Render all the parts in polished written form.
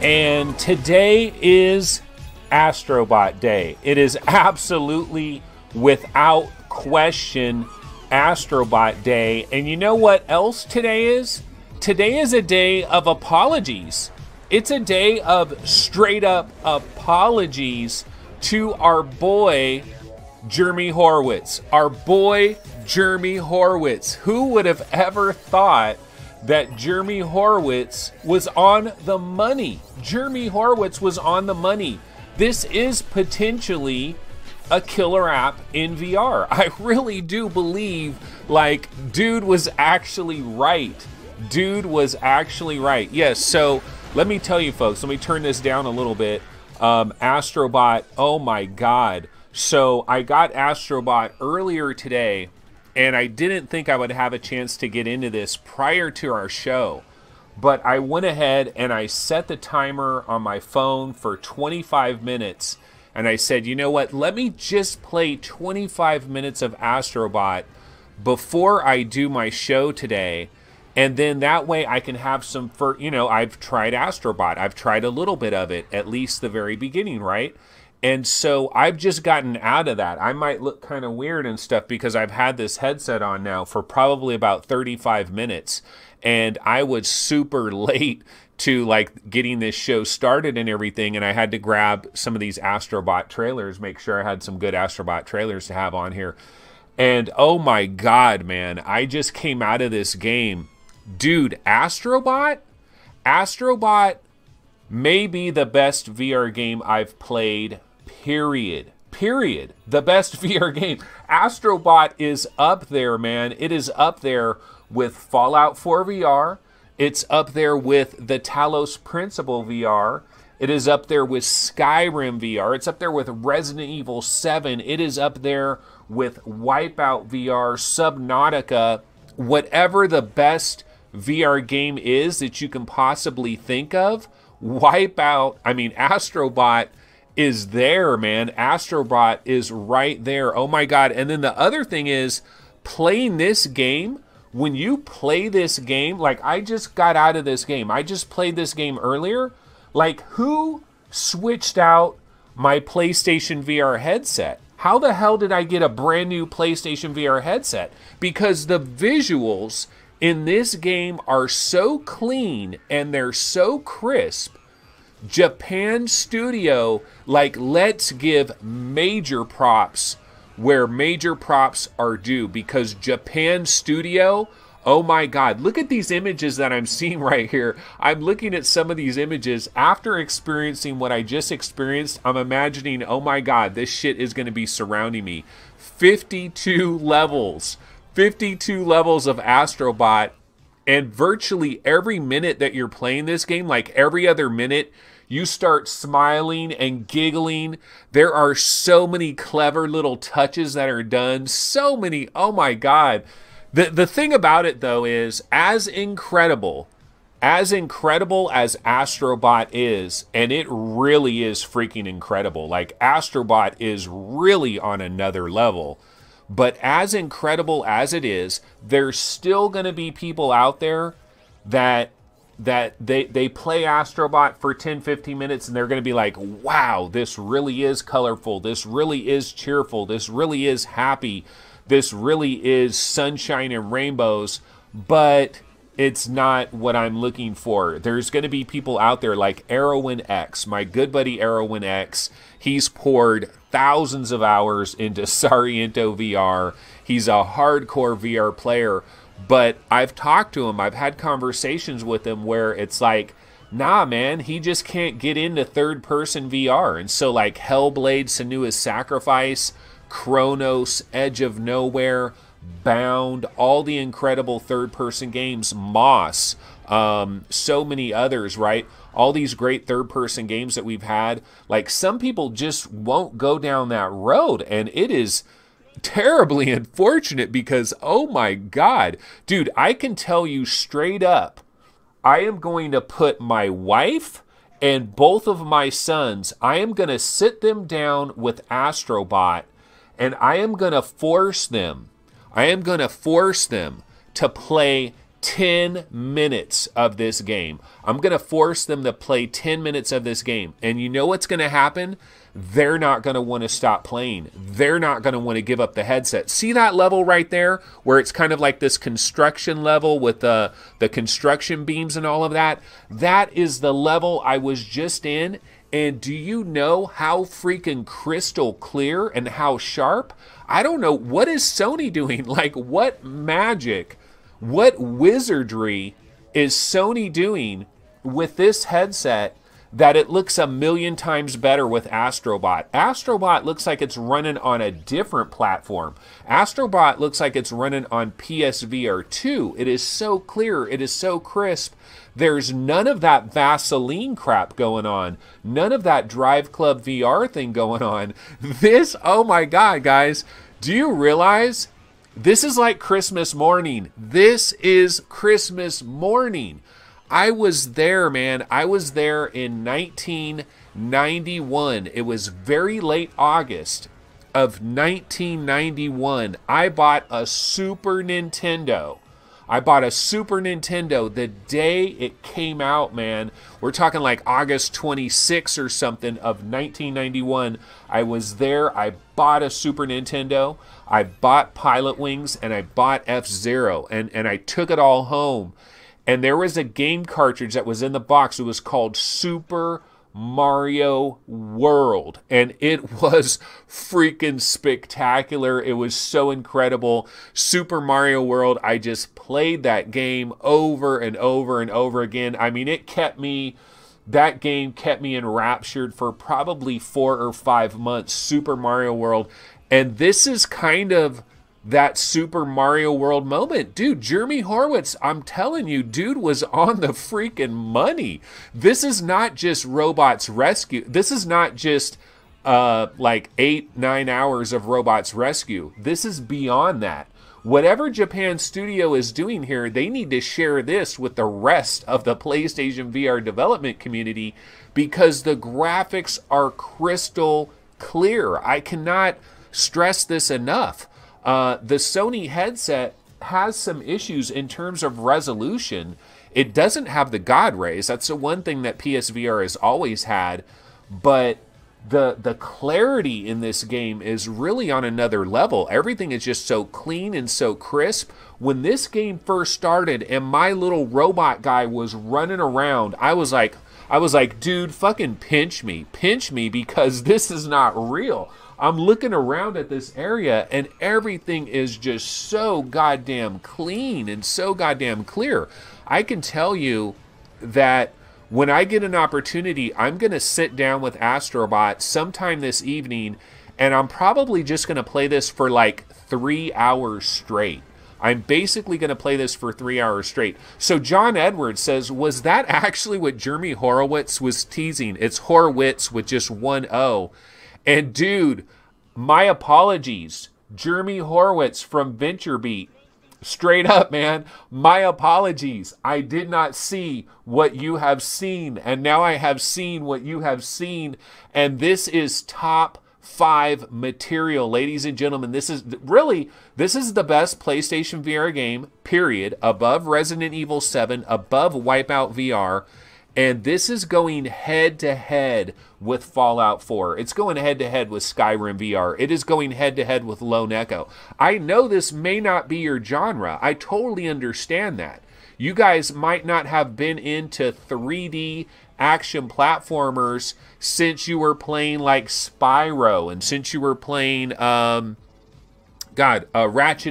and today is Astro Bot Day. It is absolutely, without question, Astro Bot Day. And you know what else today is? Today is a day of apologies. It's a day of straight up apologies to our boy, Jeremy Horwitz. Our boy, Jeremy Horwitz. Who would have ever thought that Jeremy Horwitz was on the money? Jeremy Horwitz was on the money. This is potentially a killer app in VR. I really do believe, like, dude was actually right. Dude was actually right. Yes, so let me tell you folks, let me turn this down a little bit. Astro Bot, oh my God. So I got Astro Bot earlier today, and I didn't think I would have a chance to get into this prior to our show. But I went ahead and I set the timer on my phone for 25 minutes. And I said, you know what, let me just play 25 minutes of Astro Bot before I do my show today. And then that way I can have some, I've tried Astro Bot. I've tried a little bit of it, at least the very beginning, right? And so I've just gotten out of that. I might look kind of weird and stuff because I've had this headset on now for probably about 35 minutes. And I was super late to like getting this show started and everything. And I had to grab some of these Astro Bot trailers, make sure I had some good Astro Bot trailers to have on here. And oh my God, man, I just came out of this game. Dude, Astro Bot may be the best VR game I've played, period. The best VR game. Astro Bot is up there, man. It is up there with Fallout 4 VR. It's up there with the Talos Principle VR. It is up there with Skyrim VR. It's up there with Resident Evil 7. It is up there with Wipeout VR, Subnautica. Whatever the best VR game is that you can possibly think of, Astro Bot is there, man. Astro Bot is right there. Oh my God. And then the other thing is, playing this game, when you play this game, like I just got out of this game. I just played this game earlier. Like, who switched out my PlayStation VR headset? How the hell did I get a brand new PlayStation VR headset? Because the visuals in this game are so clean and they're so crisp. Japan Studio, like, let's give major props where major props are due, because Japan Studio, oh my God, look at these images that I'm seeing right here. I'm looking at some of these images. After experiencing what I just experienced, I'm imagining, oh my God, this shit is going to be surrounding me. 52 levels of Astro Bot, and virtually every minute that you're playing this game, like every other minute, you start smiling and giggling. There are so many clever little touches that are done. So many, oh my God. The thing about it though is, as incredible as Astro Bot is, and it really is freaking incredible. Like, Astro Bot is really on another level. But as incredible as it is, there's still going to be people out there that they play Astro Bot for 10-15 minutes and they're going to be like, wow, this really is colorful, this really is cheerful, this really is happy, this really is sunshine and rainbows, but it's not what I'm looking for. There's going to be people out there like Arrowin X, my good buddy Arrowin X. He's poured thousands of hours into Sariento VR. He's a hardcore VR player, but I've talked to him. I've had conversations with him where it's like, nah, man, he just can't get into third-person VR. And so, like, Hellblade, Senua's Sacrifice, Chronos, Edge of Nowhere, Bound, all the incredible third-person games, Moss, so many others, right? All these great third-person games that we've had. Like, some people just won't go down that road, and it is terribly unfortunate because, oh my God, dude, I can tell you straight up, I am going to put my wife and both of my sons, I am going to sit them down with Astro Bot, and I am going to force them to play 10 minutes of this game. I'm going to force them to play 10 minutes of this game. And you know what's going to happen? They're not going to want to stop playing. They're not going to want to give up the headset. See that level right there where it's kind of like this construction level with the construction beams and all of that? That is the level I was just in. And do you know how freaking crystal clear and how sharp? I don't know. What is Sony doing? Like, what magic, what wizardry is Sony doing with this headset that it looks a million times better with Astro Bot? Astro Bot looks like it's running on a different platform. Astro Bot looks like it's running on PSVR 2. It is so clear. It is so crisp. There's none of that Vaseline crap going on. None of that Drive Club VR thing going on. This, oh my God, guys. Do you realize this is like Christmas morning? This is Christmas morning. I was there, man. I was there in 1991. It was very late August of 1991. I bought a Super Nintendo. I bought a Super Nintendo the day it came out, man. We're talking like August 26 or something of 1991. I was there. I bought a Super Nintendo. I bought Pilot Wings and I bought F-Zero. And I took it all home. And there was a game cartridge that was in the box. It was called Super Mario World, and it was freaking spectacular. It was so incredible. Super Mario World, I just played that game over and over and over again. I mean, that game kept me enraptured for probably 4 or 5 months, Super Mario World. And this is kind of that Super Mario World moment. Dude, Jeremy Horwitz, I'm telling you, dude was on the freaking money. This is not just Robots Rescue. This is not just like 8-9 hours of Robots Rescue. This is beyond that. Whatever Japan Studio is doing here, they need to share this with the rest of the PlayStation VR development community because the graphics are crystal clear. I cannot stress this enough. The Sony headset has some issues in terms of resolution. It doesn't have the God rays. That's the one thing that PSVR has always had. But the clarity in this game is really on another level. Everything is just so clean and so crisp. When this game first started and my little robot guy was running around, I was like, dude, fucking pinch me because this is not real. I'm looking around at this area and everything is just so goddamn clean and so goddamn clear. I can tell you that when I get an opportunity, I'm going to sit down with Astro Bot sometime this evening and I'm probably just going to play this for like 3 hours straight. I'm basically going to play this for 3 hours straight. So John Edwards says, was that actually what Jeremy Horowitz was teasing? It's Horwitz with just one O. And dude, my apologies. Jeremy Horwitz from VentureBeat. Straight up, man. My apologies. I did not see what you have seen. And now I have seen what you have seen. And this is top 5 material. Ladies and gentlemen, this is the best PlayStation VR game, period. Above Resident Evil 7, above Wipeout VR. And this is going head-to-head with Fallout 4. It's going head-to-head with Skyrim VR. It is going head-to-head with Lone Echo. I know this may not be your genre. I totally understand that. You guys might not have been into 3D action platformers since you were playing like Spyro and since you were playing Ratchet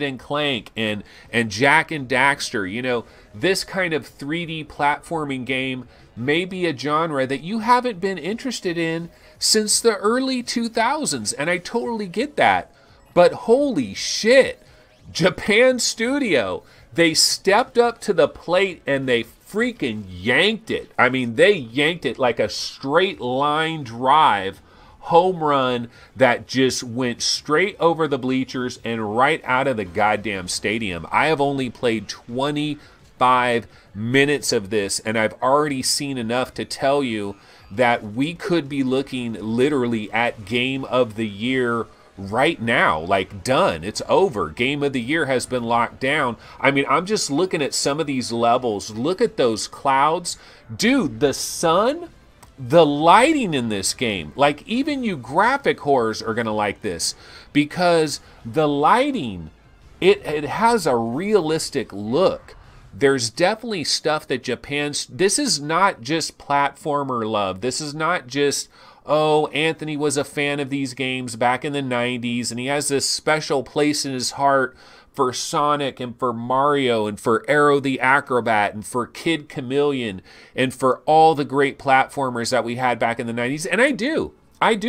and Clank and Jak and Daxter. You know, this kind of 3D platforming game may be a genre that you haven't been interested in since the early 2000s, and I totally get that. But holy shit, Japan Studio, they stepped up to the plate and they freaking yanked it. I mean, they yanked it like a straight line drive home run that just went straight over the bleachers and right out of the goddamn stadium. I have only played 25 minutes of this, and I've already seen enough to tell you that we could be looking literally at Game of the Year right now, like done. It's over. Game of the year has been locked down. I mean, I'm just looking at some of these levels. Look at those clouds. Dude, the sun, the lighting in this game, like even you graphic whores are going to like this because the lighting, it has a realistic look. There's definitely stuff that Japan's, this is not just platformer love. This is not just, oh, Anthony was a fan of these games back in the 90s and he has this special place in his heart for Sonic and for Mario and for Aero the Acrobat and for Kid Chameleon and for all the great platformers that we had back in the 90s. And I do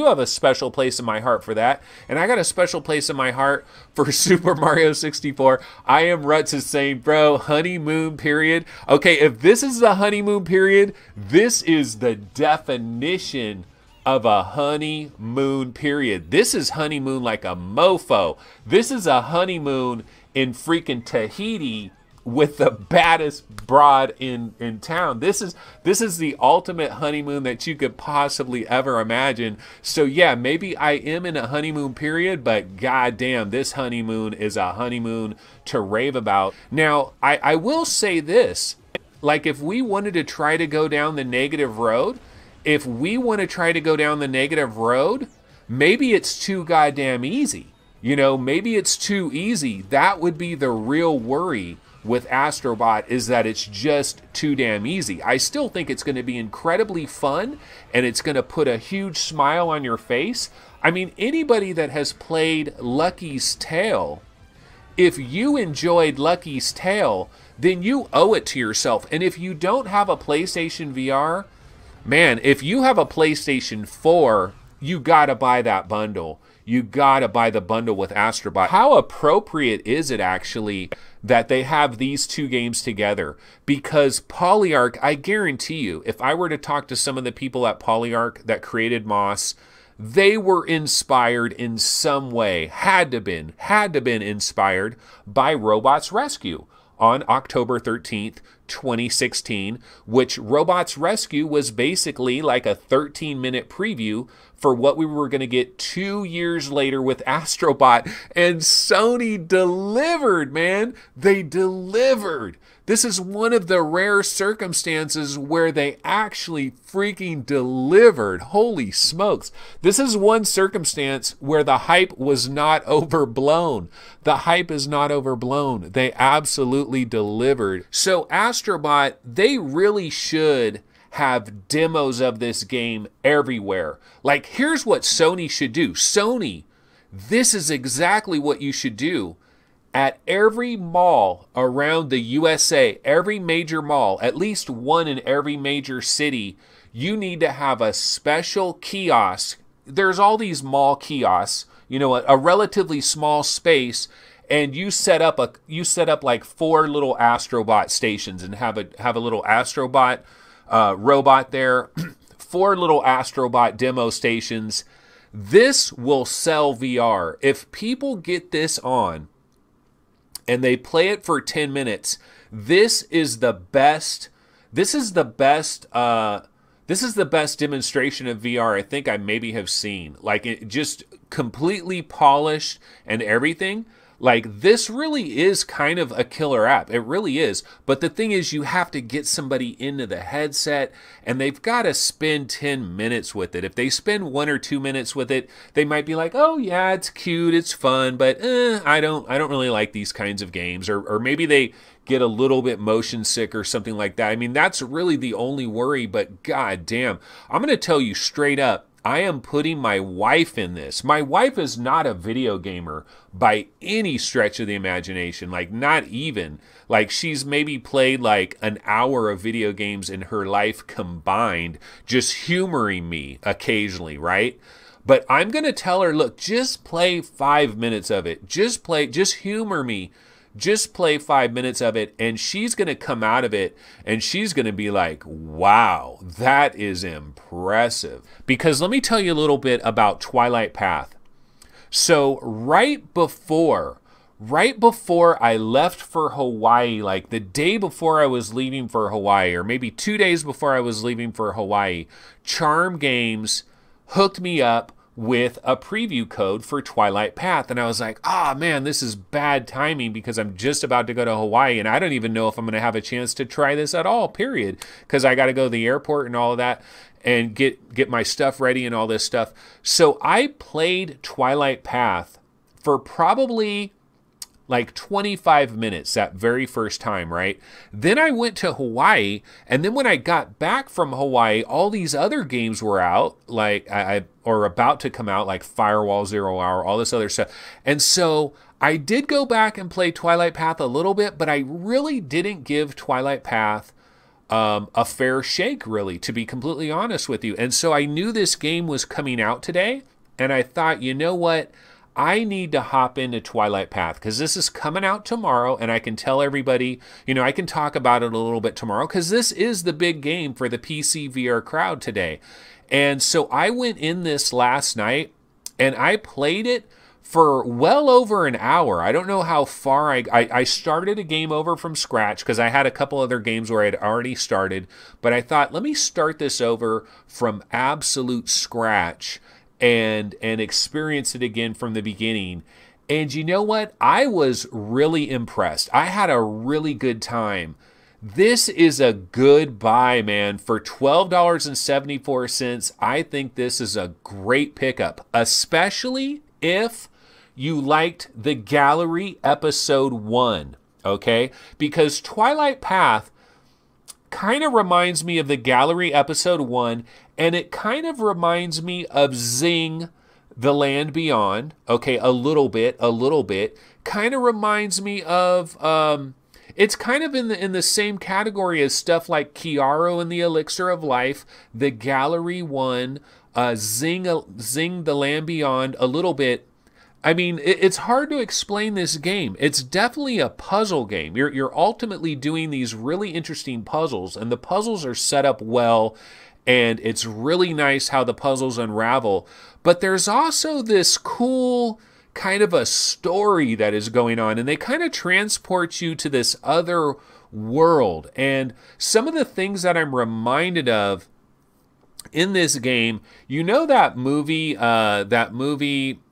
have a special place in my heart for that. And I got a special place in my heart for Super Mario 64. I am Rutz is saying, bro, honeymoon period. Okay, if this is the honeymoon period, this is the definition of a honeymoon period. This is honeymoon like a mofo. This is a honeymoon in freaking Tahiti with the baddest broad in town. This is the ultimate honeymoon that you could possibly ever imagine. So yeah, maybe I am in a honeymoon period, but goddamn, this honeymoon is a honeymoon to rave about. Now, I will say this, like if we wanted to try to go down the negative road, maybe it's too goddamn easy. You know, maybe it's too easy. That would be the real worry with Astro Bot, is that it's just too damn easy. I still think it's going to be incredibly fun and it's going to put a huge smile on your face. I mean, anybody that has played Lucky's Tale, if you enjoyed Lucky's Tale, then you owe it to yourself. And if you don't have a PlayStation VR, man, if you have a PlayStation 4, you gotta buy that bundle. You gotta buy the bundle with Astro Bot. How appropriate is it actually that they have these two games together? Because Polyarch, I guarantee you, if I were to talk to some of the people at Polyarch that created Moss, they were inspired in some way, had to been inspired by Robots Rescue on October 13th, 2016, which Robots Rescue was basically like a 13-minute preview for what we were going to get 2 years later with Astro Bot. And Sony delivered, man. They delivered. This is one of the rare circumstances where they actually freaking delivered. Holy smokes. This is one circumstance where the hype was not overblown. The hype is not overblown. They absolutely delivered. So Astro Bot, they really should have demos of this game everywhere. Like, here's what Sony should do. Sony, this is exactly what you should do. At every mall around the USA, every major mall, at least one in every major city, you need to have a special kiosk. There's all these mall kiosks, you know, a relatively small space, and you set up like 4 little Astro Bot stations and have a little Astro Bot robot there, 4 little Astro Bot demo stations. This will sell VR. If people get this on and they play it for 10 minutes, this is the best demonstration of VR I think I maybe have seen. Like, it just completely polished and everything. Like, this really is kind of a killer app. It really is. But the thing is, you have to get somebody into the headset, and they've got to spend 10 minutes with it. If they spend 1 or 2 minutes with it, they might be like, oh yeah, it's cute, it's fun, but I don't really like these kinds of games. Or maybe they get a little bit motion sick or something like that. I mean, that's really the only worry, but god damn. I'm going to tell you straight up, I am putting my wife in this. My wife is not a video gamer by any stretch of the imagination. Like, not even. Like, she's maybe played like an hour of video games in her life combined, just humoring me occasionally, right? But I'm going to tell her, look, just play 5 minutes of it. Just humor me. Just play 5 minutes of it, and she's going to come out of it, and she's going to be like, wow, that is impressive. Because let me tell you a little bit about Twilight Path. So right before I left for Hawaii, like the day before I was leaving for Hawaii, or maybe 2 days before I was leaving for Hawaii, Charm Games hooked me up with a preview code for Twilight Path. And I was like, ah, man, this is bad timing because I'm just about to go to Hawaii and I don't even know if I'm going to have a chance to try this at all, period. Because I got to go to the airport and all of that and get my stuff ready and all this stuff. So I played Twilight Path for probably like 25 minutes that very first time, right? Then I went to Hawaii, and then when I got back from Hawaii, all these other games were out, like or about to come out, like Firewall Zero Hour, all this other stuff. And so I did go back and play Twilight Path a little bit, but I really didn't give Twilight Path a fair shake, really, to be completely honest with you. And so I knew this game was coming out today, and I thought, you know what? I need to hop into Twilight Path because this is coming out tomorrow, and I can tell everybody, you know, I can talk about it a little bit tomorrow because this is the big game for the PC VR crowd today. And so I went in this last night, and I played it for well over an hour. I don't know how far I started a game over from scratch because I had a couple other games where I had already started, but I thought, let me start this over from absolute scratch and experience it again from the beginning. And you know what? I was really impressed. I had a really good time. This is a good buy, man. For $12.74, I think this is a great pickup, especially if you liked the Gallery Episode 1, okay? Because Twilight Path kind of reminds me of the Gallery Episode 1, and it kind of reminds me of Zing, The Land Beyond, okay, a little bit. Kind of reminds me of, it's kind of in the same category as stuff like Kiaro and the Elixir of Life, the Gallery 1, Zing, The Land Beyond, a little bit. I mean, it's hard to explain this game. It's definitely a puzzle game. You're ultimately doing these really interesting puzzles, and the puzzles are set up well, and it's really nice how the puzzles unravel. But there's also this cool kind of a story that is going on, and they kind of transport you to this other world. And some of the things that I'm reminded of in this game, you know that movie,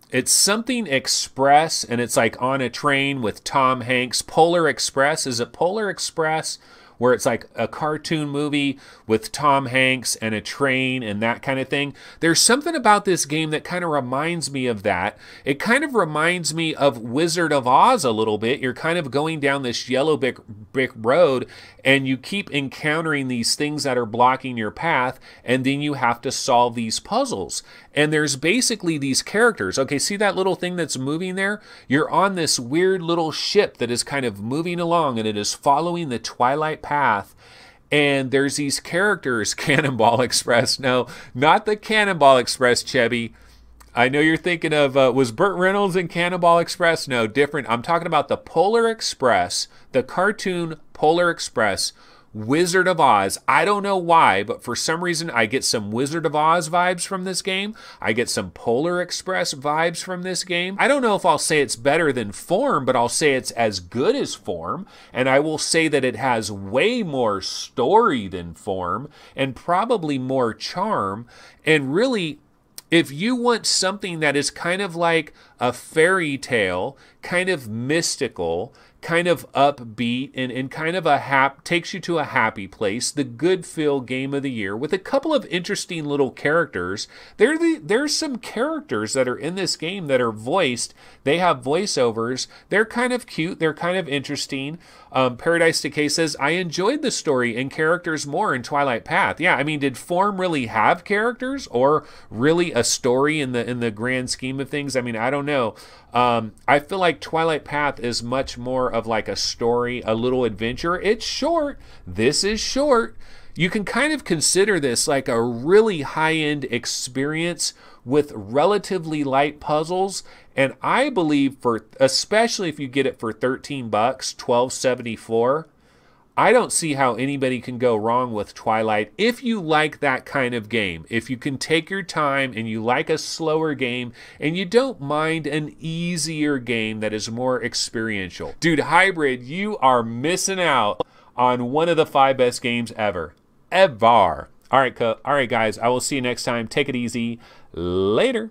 it's something Express, and it's like on a train with Tom Hanks. Polar Express. Is it Polar Express? Where it's like a cartoon movie with Tom Hanks and a train and that kind of thing. There's something about this game that kind of reminds me of that. It kind of reminds me of Wizard of Oz a little bit. You're kind of going down this yellow brick road, and you keep encountering these things that are blocking your path, and then you have to solve these puzzles. And there's basically these characters. Okay, see that little thing that's moving there? You're on this weird little ship that is kind of moving along, and it is following the Twilight Path. And there's these characters, Cannonball Express. No, not the Cannonball Express, Chevy. I know you're thinking of, was Burt Reynolds in Cannonball Express? No, different. I'm talking about the Polar Express, the cartoon Polar Express, Wizard of Oz. I don't know why, but for some reason I get some Wizard of Oz vibes from this game. I get some Polar Express vibes from this game. I don't know if I'll say it's better than Form, but I'll say it's as good as Form. And I will say that it has way more story than Form and probably more charm. And really, if you want something that is kind of like a fairy tale, kind of mystical, kind of upbeat, and kind of takes you to a happy place, the good feel game of the year with a couple of interesting little characters. There's some characters that are in this game that are voiced. They have voiceovers. They're kind of cute. They're kind of interesting. Paradise Decay says, I enjoyed the story and characters more in Twilight Path. Yeah, I mean, did Form really have characters or really a story in the grand scheme of things? I mean, I don't know. I feel like Twilight Path is much more of like a story, a little adventure. It's short. This is short. You can kind of consider this like a really high-end experience with relatively light puzzles. And I believe especially if you get it for $13, $12.74, I don't see how anybody can go wrong with Twilight if you like that kind of game. If you can take your time and you like a slower game and you don't mind an easier game that is more experiential. Dude, Hybrid, you are missing out on one of the 5 best games ever. Ever. All right, guys, I will see you next time. Take it easy. Later.